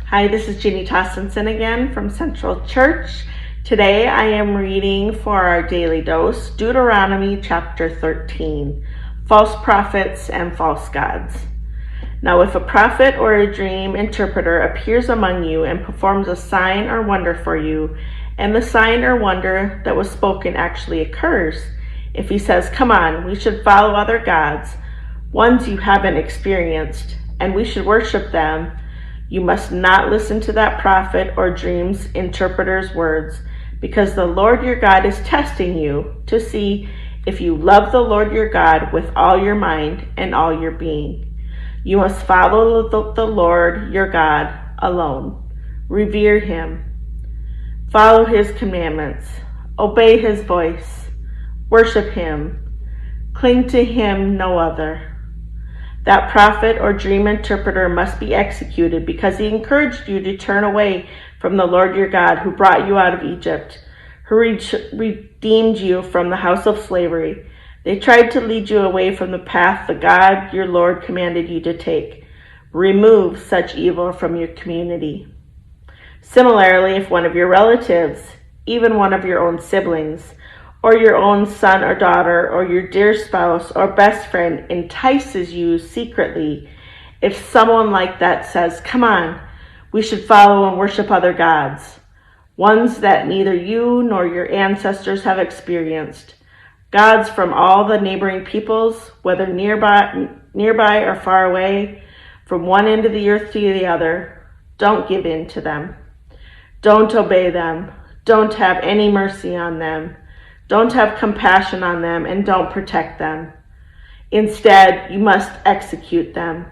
Hi, this is Ginny Tossinson again from Central Church. Today I am reading for our daily dose, Deuteronomy chapter 13, False Prophets and False Gods. Now if a prophet or a dream interpreter appears among you and performs a sign or wonder for you, and the sign or wonder that was spoken actually occurs, if he says, "Come on, we should follow other gods, ones you haven't experienced, and we should worship them," you must not listen to that prophet or dream's interpreter's words, because the Lord your God is testing you to see if you love the Lord your God with all your mind and all your being. You must follow the Lord your God alone. Revere him. Follow his commandments. Obey his voice. Worship him. Cling to him, no other. That prophet or dream interpreter must be executed because he encouraged you to turn away from the Lord your God who brought you out of Egypt, who redeemed you from the house of slavery. They tried to lead you away from the path the God your Lord commanded you to take. Remove such evil from your community. Similarly, if one of your relatives, even one of your own siblings, or your own son or daughter, or your dear spouse or best friend entices you secretly, if someone like that says, "Come on, we should follow and worship other gods, ones that neither you nor your ancestors have experienced, gods from all the neighboring peoples, whether nearby or far away, from one end of the earth to the other," don't give in to them. Don't obey them. Don't have any mercy on them. Don't have compassion on them, and don't protect them. Instead, you must execute them.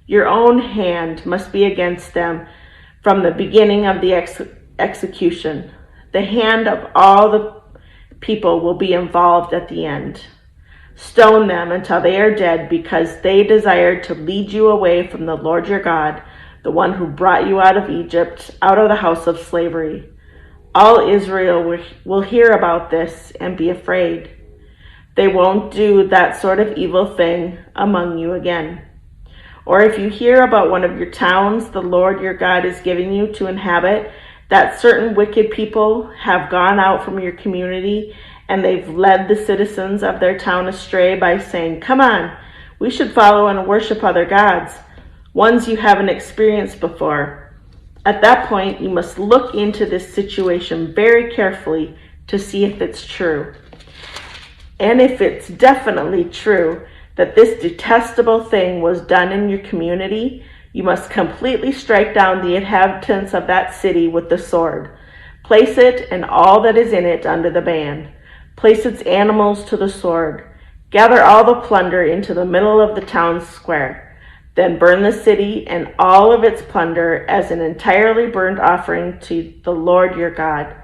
Your own hand must be against them from the beginning of the execution. The hand of all the people will be involved at the end. Stone them until they are dead because they desired to lead you away from the Lord your God, the one who brought you out of Egypt, out of the house of slavery. All Israel will hear about this and be afraid. They won't do that sort of evil thing among you again. Or if you hear about one of your towns the Lord your God is giving you to inhabit, that certain wicked people have gone out from your community and they've led the citizens of their town astray by saying, "Come on, we should follow and worship other gods, ones you haven't experienced before." At that point, you must look into this situation very carefully to see if it's true. And if it's definitely true that this detestable thing was done in your community, you must completely strike down the inhabitants of that city with the sword. Place it and all that is in it under the ban. Place its animals to the sword. Gather all the plunder into the middle of the town square. Then burn the city and all of its plunder as an entirely burnt offering to the Lord your God.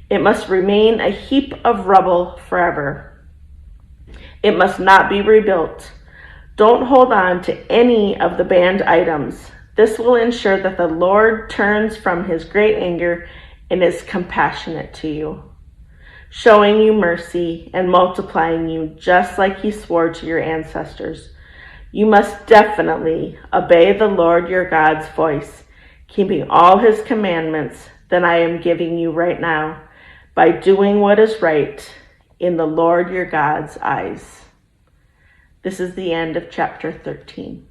It must remain a heap of rubble forever. It must not be rebuilt. Don't hold on to any of the banned items. This will ensure that the Lord turns from his great anger and is compassionate to you, showing you mercy and multiplying you just like he swore to your ancestors. You must definitely obey the Lord your God's voice, keeping all his commandments that I am giving you right now, by doing what is right in the Lord your God's eyes. This is the end of chapter 13.